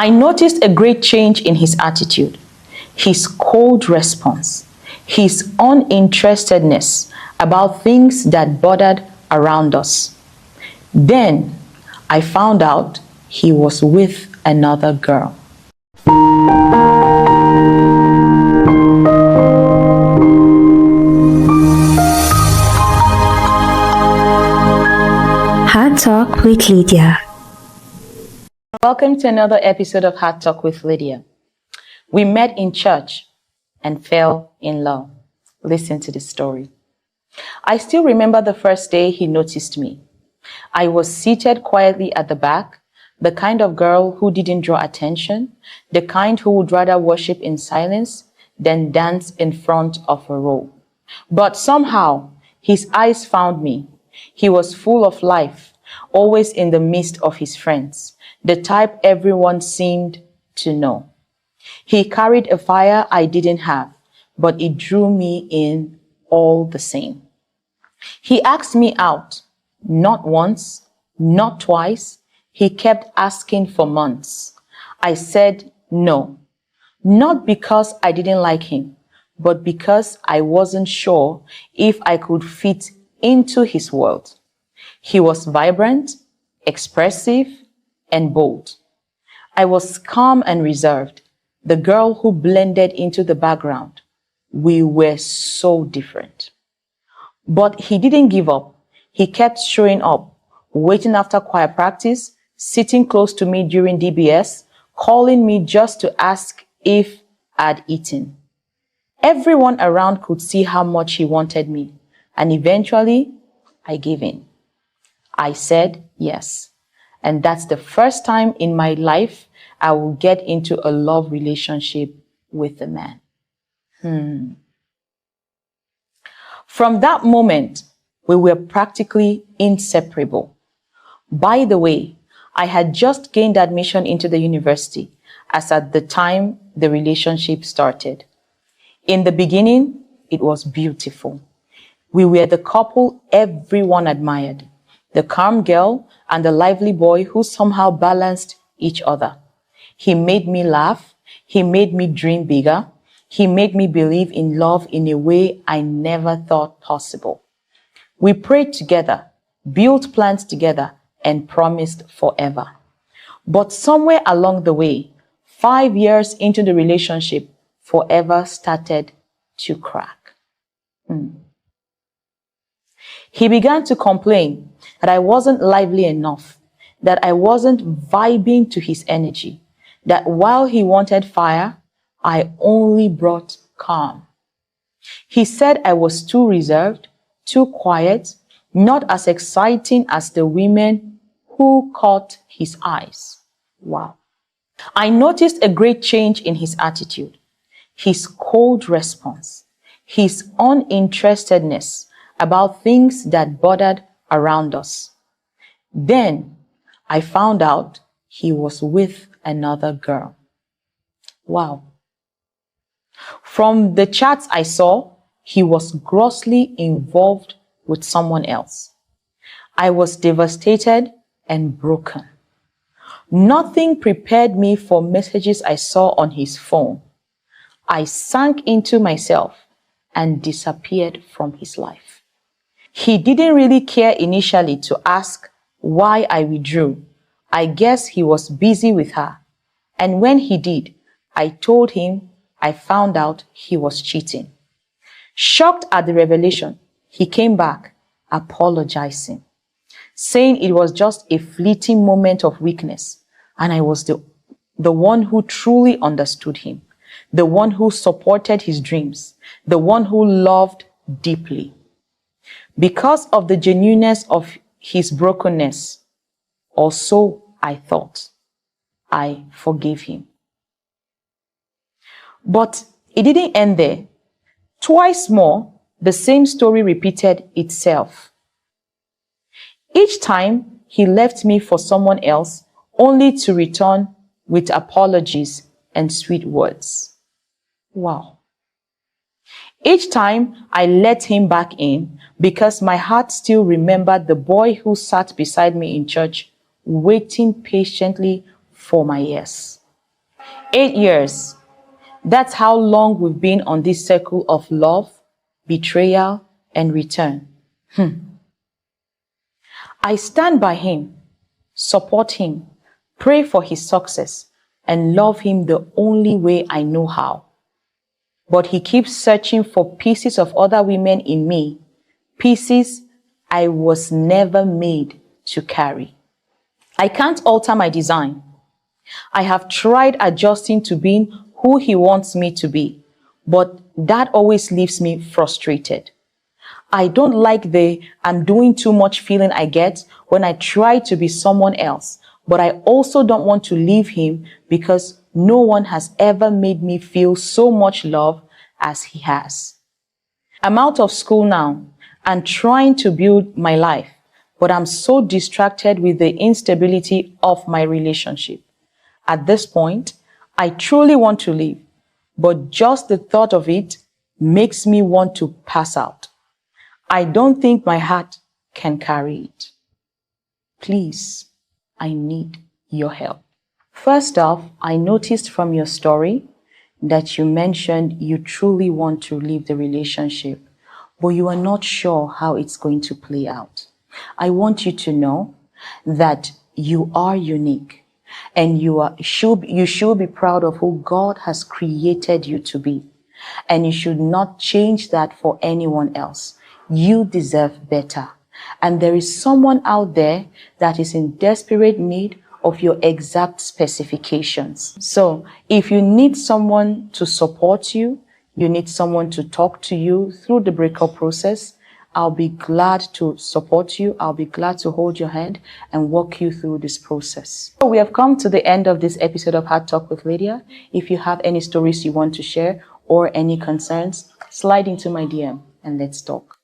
I noticed a great change in his attitude, his cold response, his uninterestedness about things that bothered around us. Then I found out he was with another girl. Heart Talk with Lydia. Welcome to another episode of Heart Talk with Lydia. We met in church and fell in love. Listen to the story. I still remember the first day he noticed me. I was seated quietly at the back, the kind of girl who didn't draw attention, the kind who would rather worship in silence than dance in front of a row. But somehow, his eyes found me. He was full of life, always in the midst of his friends, the type everyone seemed to know. He carried a fire I didn't have, but it drew me in all the same. He asked me out, not once, not twice. He kept asking for months. I said no, not because I didn't like him, but because I wasn't sure if I could fit into his world. He was vibrant, expressive, and bold. I was calm and reserved, the girl who blended into the background. We were so different. But he didn't give up. He kept showing up, waiting after choir practice, sitting close to me during DBS, calling me just to ask if I'd eaten. Everyone around could see how much he wanted me, and eventually I gave in. I said yes, and that's the first time in my life I will get into a love relationship with a man. From that moment, we were practically inseparable. By the way, I had just gained admission into the university, as at the time the relationship started. In the beginning, it was beautiful. We were the couple everyone admired, the calm girl and the lively boy who somehow balanced each other. He made me laugh. He made me dream bigger. He made me believe in love in a way I never thought possible. We prayed together, built plans together, and promised forever. But somewhere along the way, 5 years into the relationship, forever started to crack. He began to complain that I wasn't lively enough, that I wasn't vibing to his energy, that while he wanted fire, I only brought calm. He said I was too reserved, too quiet, not as exciting as the women who caught his eyes. Wow. I noticed a great change in his attitude, his cold response, his uninterestedness about things that bothered around us. Then I found out he was with another girl. Wow. From the chats I saw, he was grossly involved with someone else. I was devastated and broken. Nothing prepared me for messages I saw on his phone. I sank into myself and disappeared from his life. He didn't really care initially to ask why I withdrew. I guess he was busy with her. And when he did, I told him I found out he was cheating. Shocked at the revelation, he came back apologizing, saying it was just a fleeting moment of weakness, and I was the one who truly understood him, the one who supported his dreams, the one who loved deeply. Because of the genuineness of his brokenness, or so I thought, I forgave him. But it didn't end there. Twice more, the same story repeated itself. Each time, he left me for someone else, only to return with apologies and sweet words. Wow. Each time, I let him back in because my heart still remembered the boy who sat beside me in church, waiting patiently for my yes. 8 years. That's how long we've been on this circle of love, betrayal, and return. I stand by him, support him, pray for his success, and love him the only way I know how. But he keeps searching for pieces of other women in me, pieces I was never made to carry. I can't alter my design. I have tried adjusting to being who he wants me to be, but that always leaves me frustrated. I don't like the I'm doing too much feeling I get when I try to be someone else, but I also don't want to leave him because no one has ever made me feel so much love as he has. I'm out of school now and trying to build my life, but I'm so distracted with the instability of my relationship. At this point, I truly want to leave, but just the thought of it makes me want to pass out. I don't think my heart can carry it. Please, I need your help. First off, I noticed from your story that you mentioned you truly want to leave the relationship, but you are not sure how it's going to play out. I want you to know that you are unique and you should be proud of who God has created you to be. And you should not change that for anyone else. You deserve better. And there is someone out there that is in desperate need of your exact specifications. So if you need someone to support you, you need someone to talk to you through the breakup process, I'll be glad to support you. I'll be glad to hold your hand and walk you through this process. So we have come to the end of this episode of Heart Talk with Lydia. If you have any stories you want to share or any concerns, slide into my DM and let's talk.